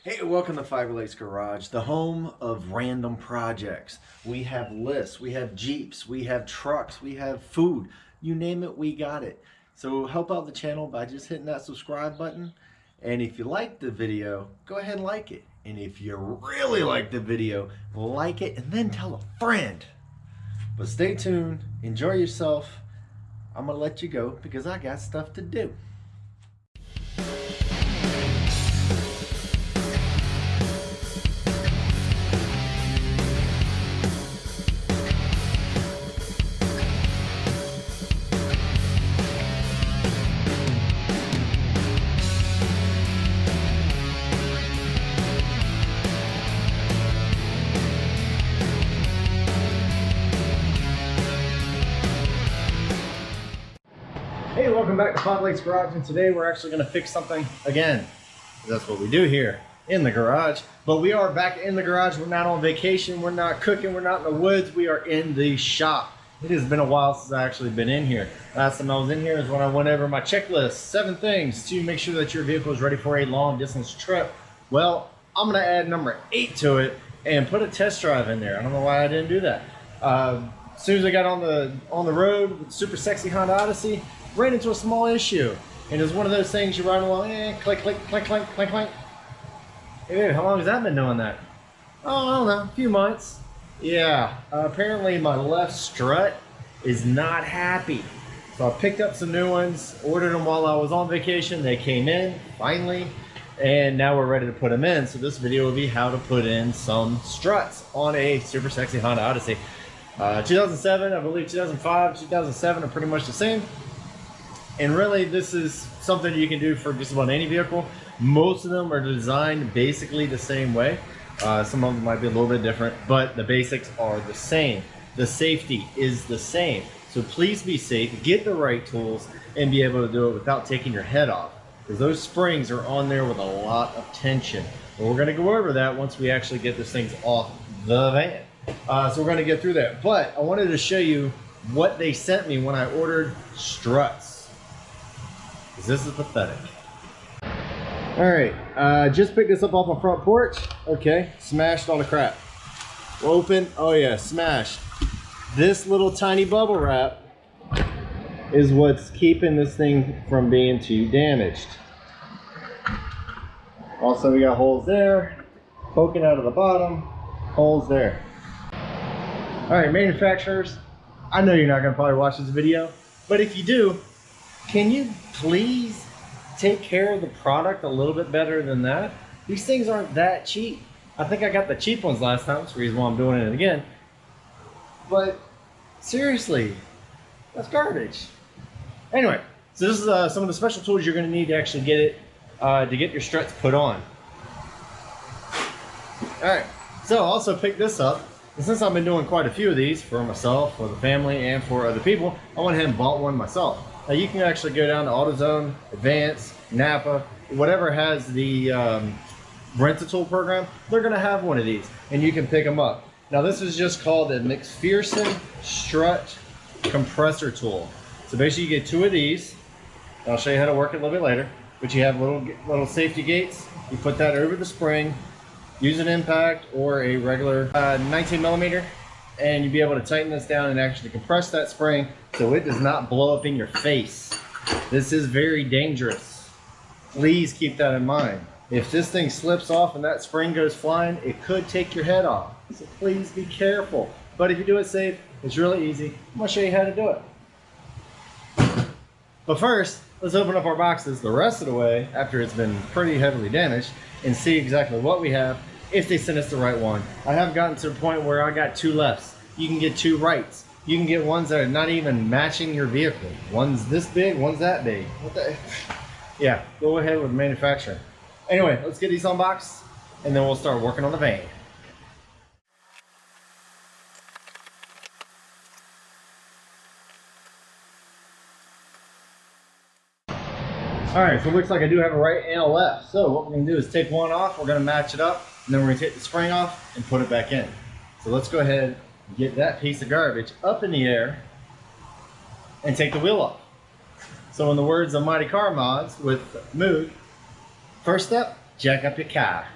Hey, welcome to Five Lakes Garage, the home of random projects. We have lists, we have Jeeps, we have trucks, we have food. You name it, we got it. So help out the channel by just hitting that subscribe button. And if you like the video, go ahead and like it. And if you really like the video, like it and then tell a friend. But stay tuned, enjoy yourself. I'm gonna let you go because I got stuff to do. Hey, welcome back to Five Lakes Garage, and today we're actually going to fix something again. That's what we do here in the garage. But we are back in the garage. We're not on vacation. We're not cooking. We're not in the woods. We are in the shop. It has been a while since I actually been in here. Last time I was in here is when I went over my checklist, 7 things to make sure that your vehicle is ready for a long distance trip. Well, I'm going to add number 8 to it and put a test drive in there. I don't know why I didn't do that. As soon as I got on the road with the super sexy Honda Odyssey, ran into a small issue, and it's one of those things you ride along, click, click, clink, clink, clink, clink. Hey, babe, how long has that been doing that? Oh, I don't know, a few months. Yeah, apparently my left strut is not happy. So I picked up some new ones, ordered them while I was on vacation. They came in, finally, and now we're ready to put them in. So this video will be how to put in some struts on a super sexy Honda Odyssey. 2007, I believe 2005, 2007 are pretty much the same. And really, this is something you can do for just about any vehicle. Most of them are designed basically the same way. Some of them might be a little bit different, but the basics are the same. The safety is the same. So please be safe, get the right tools, and be able to do it without taking your head off. Because those springs are on there with a lot of tension. And we're gonna go over that once we actually get these things off the van. So we're gonna get through that. But I wanted to show you what they sent me when I ordered struts. This is pathetic. All right, just picked this up off my front porch. Okay, smashed all the crap. Open, oh yeah, smashed. This little tiny bubble wrap is what's keeping this thing from being too damaged. Also, we got holes there, poking out of the bottom, holes there. All right, manufacturers, I know you're not gonna probably watch this video, but if you do, can you please take care of the product a little bit better than that? These things aren't that cheap. I think I got the cheap ones last time. That's the reason why I'm doing it again. But seriously, that's garbage. Anyway, so this is some of the special tools you're going to need to actually get it, to get your struts put on. All right, so I also picked this up. And since I've been doing quite a few of these for myself, for the family, and for other people, I went ahead and bought one myself. Now you can actually go down to AutoZone, Advance, Napa, whatever has the rent-a-tool program, they're gonna have one of these and you can pick them up. Now this is just called a McPherson Strut compressor tool. So basically you get 2 of these. I'll show you how to work it a little bit later, but you have little safety gates. You put that over the spring, use an impact or a regular 19 millimeter, and you'll be able to tighten this down and actually compress that spring so it does not blow up in your face. This is very dangerous. Please keep that in mind. If this thing slips off and that spring goes flying, it could take your head off. So please be careful. But if you do it safe, it's really easy. I'm gonna show you how to do it. But first, let's open up our boxes the rest of the way after it's been pretty heavily damaged and see exactly what we have, if they send us the right one. I have gotten to the point where I got 2 lefts. You can get 2 rights. You can get ones that are not even matching your vehicle. One's this big, one's that big. What the? Yeah, go ahead with manufacturing. Anyway, let's get these unboxed and then we'll start working on the van. All right, so it looks like I do have a right and a left. So what we're gonna do is take one off, we're gonna match it up, and then we're gonna take the spring off and put it back in. So let's go ahead and get that piece of garbage up in the air and take the wheel off. So in the words of Mighty Car Mods with Moog, first step, jack up your car.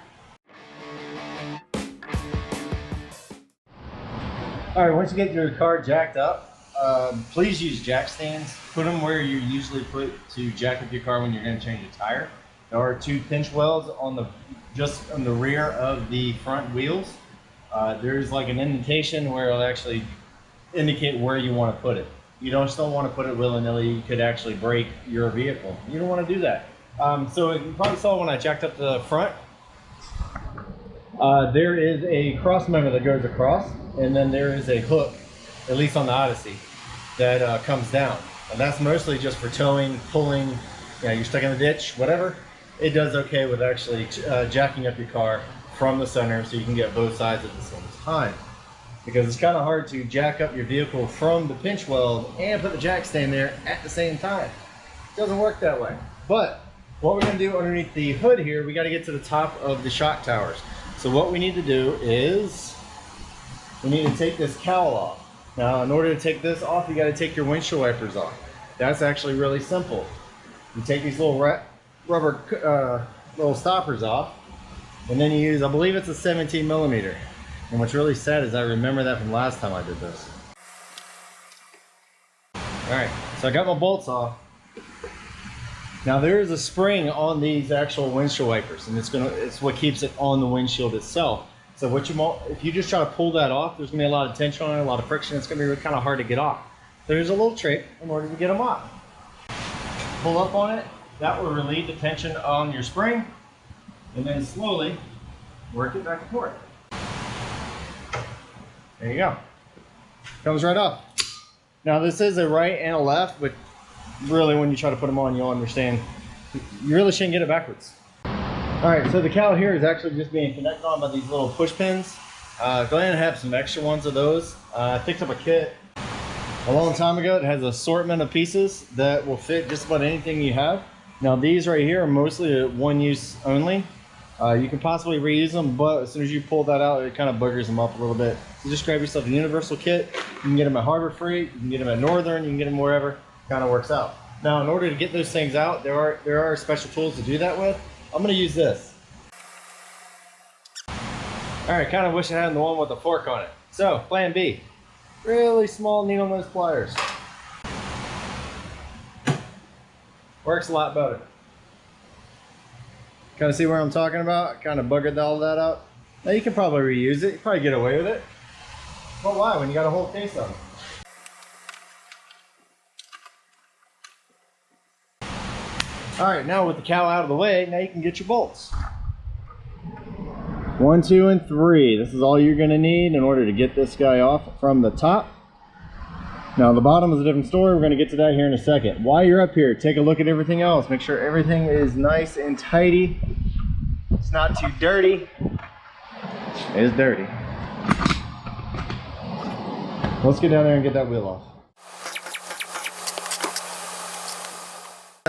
All right, once you get your car jacked up, please use jack stands. Put them where you usually put to jack up your car when you're going to change a tire. There are 2 pinch welds on the just on the rear of the front wheels. There's like an indentation where it'll actually indicate where you want to put it. You just don't want to put it willy-nilly. You could actually break your vehicle. You don't want to do that. So you probably saw when I jacked up the front, there is a cross member that goes across, and then there is a hook, at least on the Odyssey, that comes down. And that's mostly just for towing, pulling, you know, you're stuck in the ditch, whatever. It does okay with actually jacking up your car from the center so you can get both sides at the same time. Because it's kind of hard to jack up your vehicle from the pinch weld and put the jack stand there at the same time. It doesn't work that way. But what we're going to do underneath the hood here, we got to get to the top of the shock towers. So what we need to do is we need to take this cowl off. Now, in order to take this off, you got to take your windshield wipers off. That's actually really simple. You take these little rubber little stoppers off, and then you use, I believe it's a 17 millimeter. And what's really sad is I remember that from last time I did this. Alright, so I got my bolts off. Now there is a spring on these actual windshield wipers, and it's what keeps it on the windshield itself. So if you just try to pull that off, there's gonna be a lot of tension on it, a lot of friction. It's gonna be kind of hard to get off. So there's a little trick in order to get them off. Pull up on it, that will relieve the tension on your spring, and then slowly work it back and forth. There you go. Comes right off. Now this is a right and a left, but really when you try to put them on, you'll understand you really shouldn't get it backwards. All right, so the cowl here is actually just being connected on by these little push pins. Go ahead and have some extra ones of those. I picked up a kit a long time ago. It has an assortment of pieces that will fit just about anything you have. Now these right here are mostly one use only. You can possibly reuse them, but as soon as you pull that out, it kind of buggers them up a little bit. So just grab yourself a universal kit. You can get them at Harbor Freight, you can get them at Northern, you can get them wherever. Kind of works out. Now, in order to get those things out, there are special tools to do that with. I'm going to use this. All right, kind of wish I had the one with the fork on it. So, plan B. Really small needle nose pliers. Works a lot better. Kind of see where I'm talking about? Kind of buggered all that out. Now you can probably reuse it. You probably get away with it. But why when you got a whole case of them? All right, now with the cowl out of the way, now you can get your bolts. 1, 2, and 3. This is all you're gonna need in order to get this guy off from the top. Now the bottom is a different story. We're gonna get to that here in a second. While you're up here, take a look at everything else. Make sure everything is nice and tidy. It's not too dirty. It is dirty. Let's get down there and get that wheel off.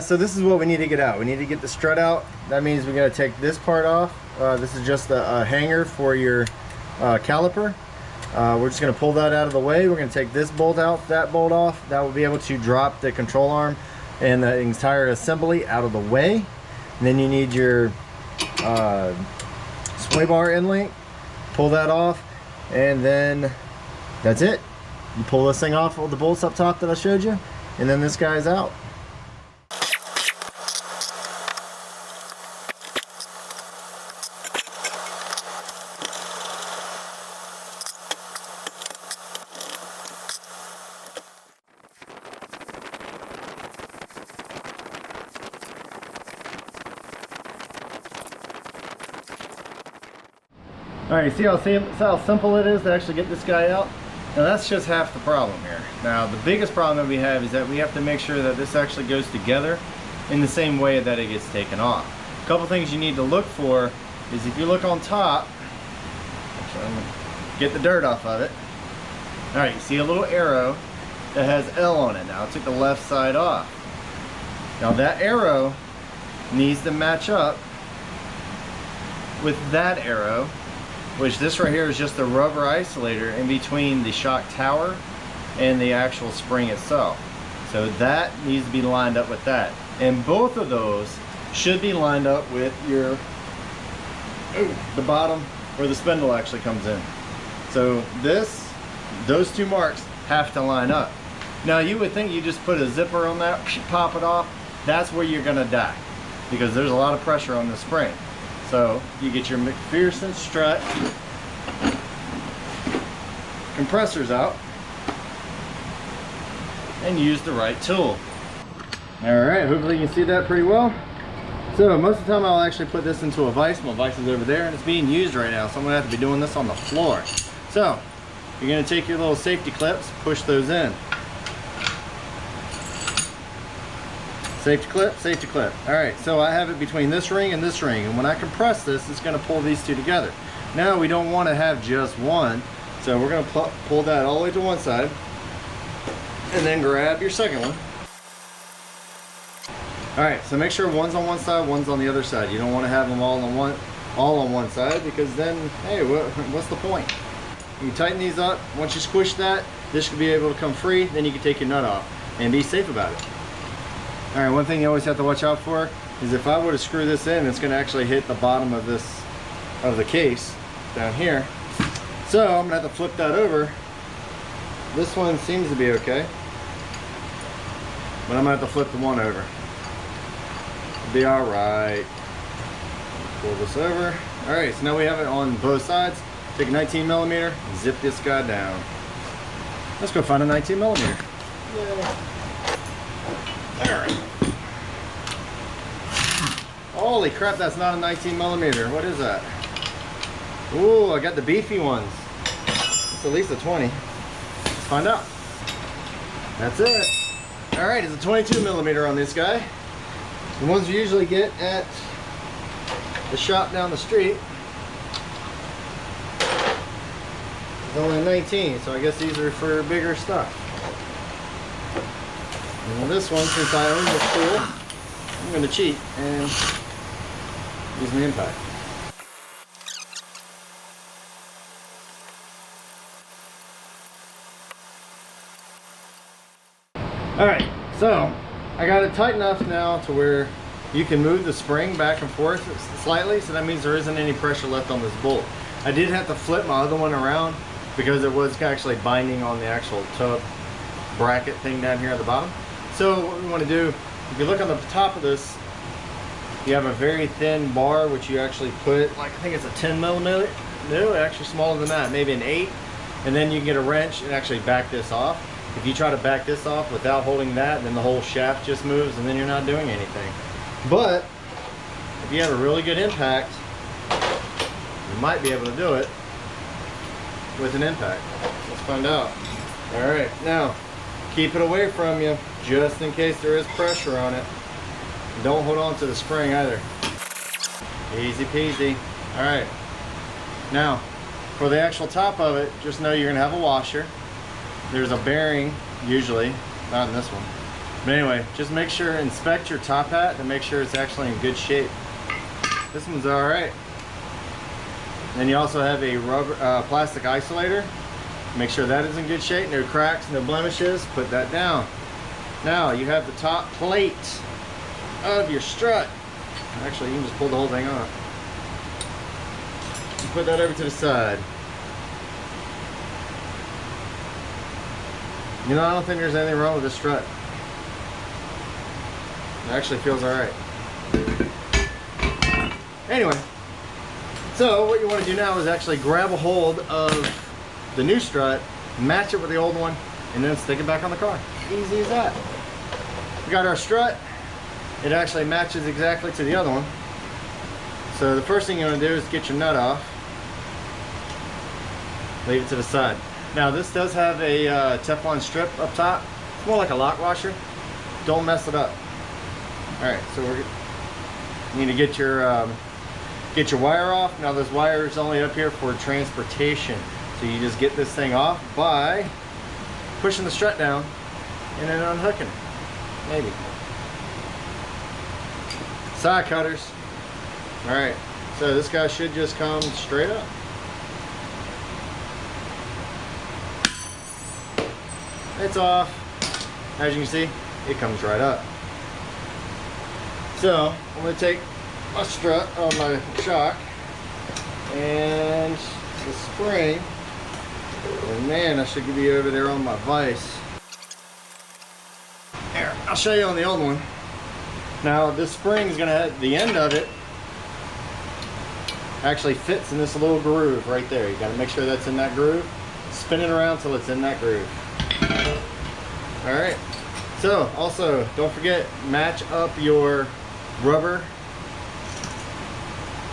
So this is what we need to get out. We need to get the strut out. That means we got to take this part off. This is just a hanger for your caliper. We're just going to pull that out of the way. We're going to take this bolt out, that bolt off. That will be able to drop the control arm and the entire assembly out of the way. And then you need your sway bar inlet. Pull that off, and then that's it. You pull this thing off with the bolts up top that I showed you, and then this guy's out. All right, see how simple it is to actually get this guy out? Now that's just half the problem here. Now the biggest problem that we have is that we have to make sure that this actually goes together in the same way that it gets taken off. A couple things you need to look for is if you look on top, actually, I'm gonna get the dirt off of it. All right, you see a little arrow that has L on it. Now I took the left side off. Now that arrow needs to match up with that arrow, which this right here is just a rubber isolator in between the shock tower and the actual spring itself. So that needs to be lined up with that. And both of those should be lined up with your, the bottom where the spindle actually comes in. So this Those two marks have to line up. Now you would think you just put a zipper on that, pop it off. That's where you're gonna die, because there's a lot of pressure on the spring. So you get your McPherson strut compressors out and use the right tool. All right, hopefully you can see that pretty well. So most of the time I'll actually put this into a vise. My vise is over there and it's being used right now, so I'm gonna have to be doing this on the floor. So you're gonna take your little safety clips, push those in. Safety clip, safety clip. All right, so I have it between this ring and this ring, and when I compress this, it's gonna pull these two together. Now we don't wanna have just one, so we're gonna pull that all the way to one side, and then grab your second one. All right, so make sure one's on one side, one's on the other side. You don't wanna have them all on one side, because then, hey, what's the point? You tighten these up. Once you squish that, this should be able to come free, then you can take your nut off and be safe about it. All right, one thing you always have to watch out for is if I were to screw this in, it's gonna actually hit the bottom of the case down here. So I'm gonna have to flip that over. This one seems to be okay, but I'm gonna have to flip the one over. It'll be all right. Pull this over. All right, so now we have it on both sides. Take a 19 millimeter, zip this guy down. Let's go find a 19 millimeter. Yay. All right. Holy crap, that's not a 19 millimeter. What is that? Ooh, I got the beefy ones. It's at least a 20. Let's find out. That's it. All right, it's a 22 millimeter on this guy. The ones you usually get at the shop down the street. It's only a 19, so I guess these are for bigger stuff. And this one, since I own this tool, I'm going to cheat and use the impact. Alright, so I got it tight enough now to where you can move the spring back and forth slightly, so that means there isn't any pressure left on this bolt. I did have to flip my other one around because it was actually binding on the actual tub bracket thing down here at the bottom. So what we want to do, if you look on the top of this, you have a very thin bar which you actually put, like I think it's a 10 millimeter, no, actually smaller than that, maybe an 8, and then you can get a wrench and actually back this off. If you try to back this off without holding that, then the whole shaft just moves and then you're not doing anything. But if you have a really good impact, you might be able to do it with an impact. Let's find out. All right, now keep it away from you just in case there is pressure on it. Don't hold on to the spring either. Easy peasy. All right, now for the actual top of it, just know you're gonna have a washer. There's a bearing usually, not in this one, but anyway, just make sure, inspect your top hat to make sure it's actually in good shape. This one's all right. Then you also have a rubber plastic isolator. Make sure that is in good shape, no cracks, no blemishes. Put that down. Now you have the top plate of your strut. Actually, you can just pull the whole thing off. And put that over to the side. You know, I don't think there's anything wrong with this strut. It actually feels all right. Anyway, so what you want to do now is actually grab a hold of the new strut, match it with the old one, and then stick it back on the car. Easy as that. We got our strut. It actually matches exactly to the other one. So the first thing you want to do is get your nut off. Leave it to the side. Now this does have a Teflon strip up top. It's more like a lock washer. Don't mess it up. All right, so you need to get your wire off. Now this wire is only up here for transportation. So you just get this thing off by pushing the strut down and then unhooking it. Maybe. Side cutters. All right, so this guy should just come straight up. It's off. As you can see, it comes right up. So I'm going to take my strut on my shock and the spring And man, I should be over there on my vise. Here, I'll show you on the old one. Now this spring is gonna have the end of it actually fits in this little groove right there. You gotta make sure that's in that groove. Spin it around till it's in that groove. All right. So also, don't forget, match up your rubber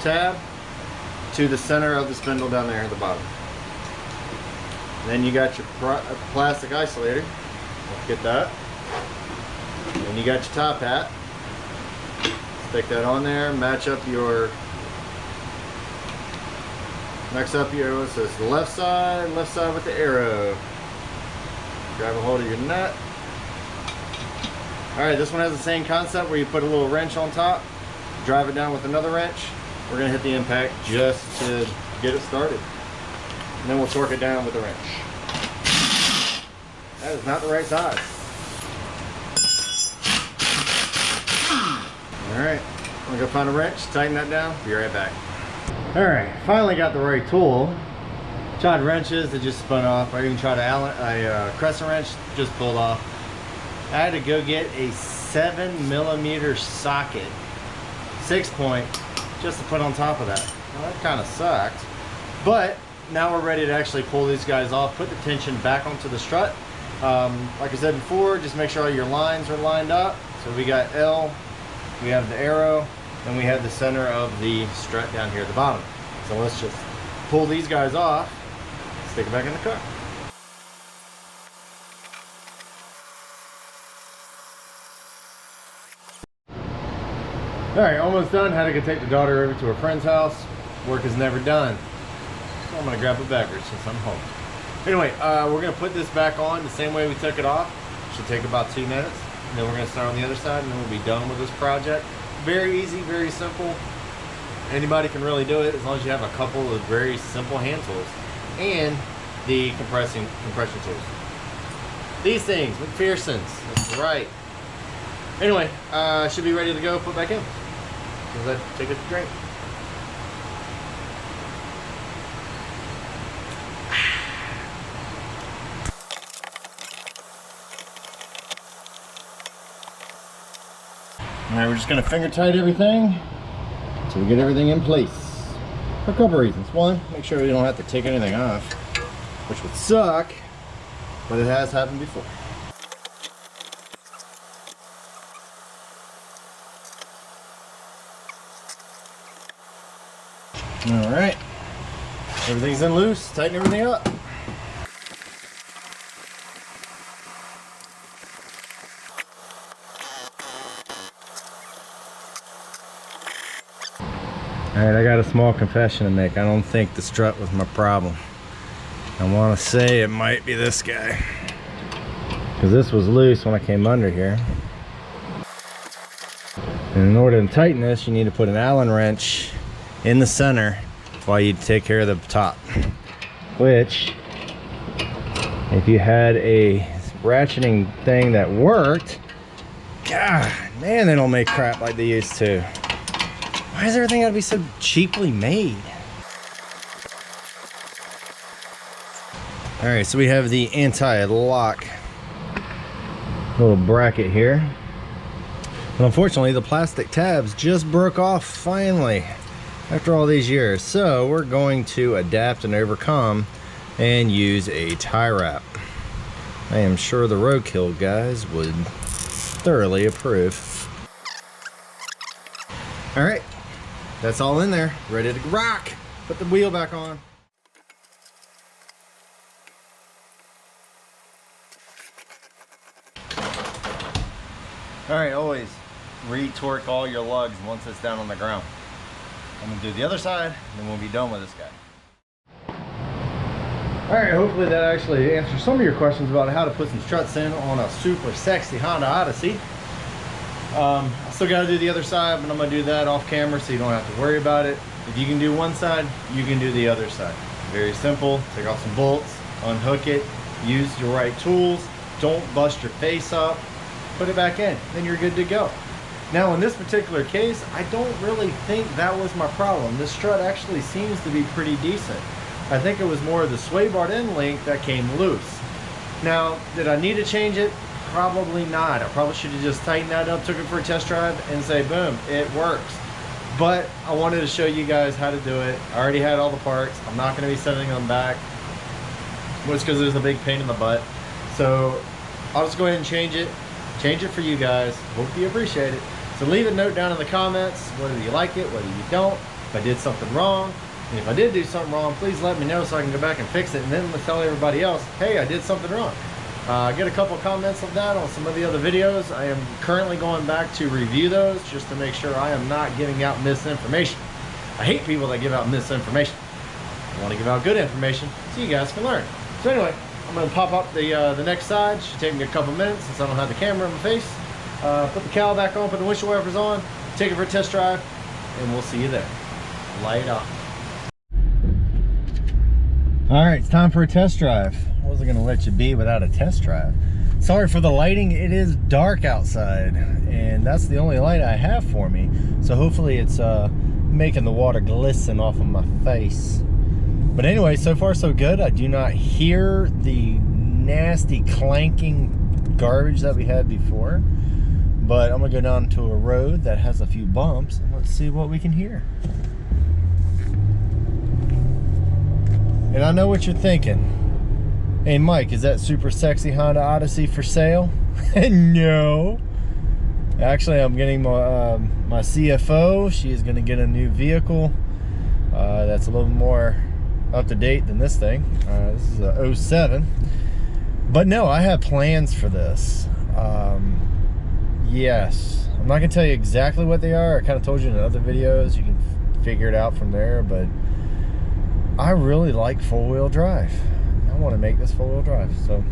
tab to the center of the spindle down there at the bottom. And then you got your plastic isolator. Don't forget that. And you got your top hat. Stick that on there. Match up your so it's the left side with the arrow. Grab a hold of your nut. All right, this one has the same concept where you put a little wrench on top, drive it down with another wrench. We're gonna hit the impact just to get it started. And then we'll torque it down with the wrench. That is not the right size. All right, I'm gonna go find a wrench, tighten that down, be right back. All right, finally got the right tool. Tried wrenches that just spun off. I even tried a crescent wrench, just pulled off. I had to go get a 7mm socket, 6-point, just to put on top of that. Well, that kind of sucked. But now we're ready to actually pull these guys off, put the tension back onto the strut. Like I said before, just make sure all your lines are lined up. So we got L, we have the arrow, and we have the center of the strut down here at the bottom. So let's just pull these guys off, stick it back in the car. All right, almost done. Had to go take the daughter over to her friend's house. Work is never done. So I'm gonna grab a beverage since I'm home. Anyway, we're gonna put this back on the same way we took it off. Should take about 2 minutes. And then we're gonna start on the other side and then we'll be done with this project. Very easy, very simple. Anybody can really do it as long as you have a couple of very simple hand tools and the compression tools. These things, McPherson's, that's right. Anyway, should be ready to go, put back in. Let's take a drink. All right, we're just gonna finger tight everything so we get everything in place. For a couple reasons. One, make sure we don't have to take anything off, which would suck, but it has happened before. All right, everything's in loose, tighten everything up. All right, I got a small confession to make. I don't think the strut was my problem. I want to say it might be this guy, because this was loose when I came under here. And in order to tighten this, you need to put an Allen wrench in the center while you take care of the top, which if you had a ratcheting thing that worked, God, man, they don't make crap like they used to. Why does everything gotta be so cheaply made? All right, so we have the anti-lock little bracket here. But unfortunately, the plastic tabs just broke off finally after all these years. So we're going to adapt and overcome and use a tie wrap. I am sure the roadkill guys would thoroughly approve. All right, that's all in there, ready to rock. Put the wheel back on. All right, always re-torque all your lugs once it's down on the ground. I'm gonna do the other side, and then we'll be done with this guy. All right, hopefully that actually answers some of your questions about how to put some struts in on a super sexy Honda Odyssey. I still gotta do the other side, but I'm gonna do that off camera so you don't have to worry about it. If you can do one side, you can do the other side. Very simple. Take off some bolts, unhook it, use your right tools, don't bust your face up, put it back in, then you're good to go. Now in this particular case, I don't really think that was my problem. This strut actually seems to be pretty decent. I think it was more of the sway bar end link that came loose. Now, did I need to change it? Probably not. I probably should have just tightened that up, took it for a test drive, and say, boom, it works. But I wanted to show you guys how to do it. I already had all the parts. I'm not going to be sending them back, which because there's a big pain in the butt. So I'll just go ahead and change it for you guys. Hope you appreciate it. So leave a note down in the comments whether you like it, whether you don't, if I did something wrong. And if I did do something wrong, please let me know so I can go back and fix it, and then tell everybody else, hey, I did something wrong. I get a couple comments of that on some of the other videos. I am currently going back to review those just to make sure I am not giving out misinformation. I hate people that give out misinformation. I want to give out good information so you guys can learn. So anyway, I'm going to pop up the next side. It should take me a couple minutes since I don't have the camera in my face. Put the cowl back on, put the windshield wipers on, take it for a test drive, and we'll see you there. Light off. All right, it's time for a test drive. I wasn't gonna let you be without a test drive. Sorry for the lighting, it is dark outside, and that's the only light I have for me. So hopefully it's making the water glisten off of my face. But anyway, so far so good. I do not hear the nasty clanking garbage that we had before. But I'm gonna go down to a road that has a few bumps, and let's see what we can hear. And I know what you're thinking. Hey Mike, is that super sexy Honda Odyssey for sale? No. Actually, I'm getting my CFO. She is gonna get a new vehicle that's a little more up to date than this thing. This is a 07. But no, I have plans for this. Yes. I'm not gonna tell you exactly what they are. I kind of told you in other videos. You can figure it out from there, but I really like four-wheel drive. I want to make this four-wheel drive, so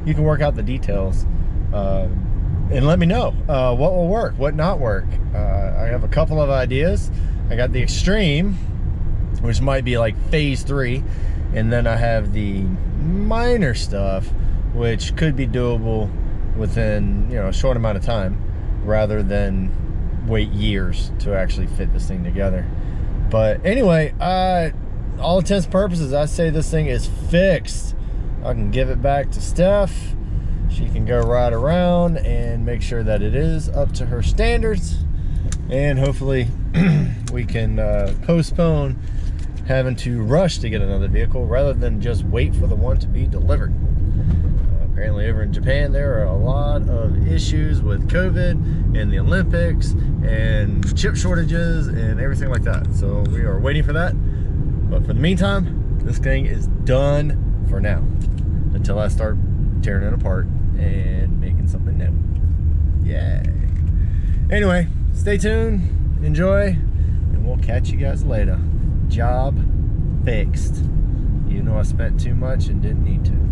you can work out the details and let me know what will work, what not work. I have a couple of ideas. I got the Extreme, which might be like phase 3, and then I have the minor stuff, which could be doable within, you know, a short amount of time, rather than wait years to actually fit this thing together. But anyway, all intents and purposes, I say this thing is fixed. I can give it back to Steph. She can go ride around and make sure that it is up to her standards. And hopefully we can postpone having to rush to get another vehicle rather than just wait for the one to be delivered. Apparently over in Japan, there are a lot of issues with COVID and the Olympics and chip shortages and everything like that. So we are waiting for that. But for the meantime, this thing is done for now until I start tearing it apart and making something new. Yay. Anyway, stay tuned, enjoy, and we'll catch you guys later. Job fixed. You know I spent too much and didn't need to.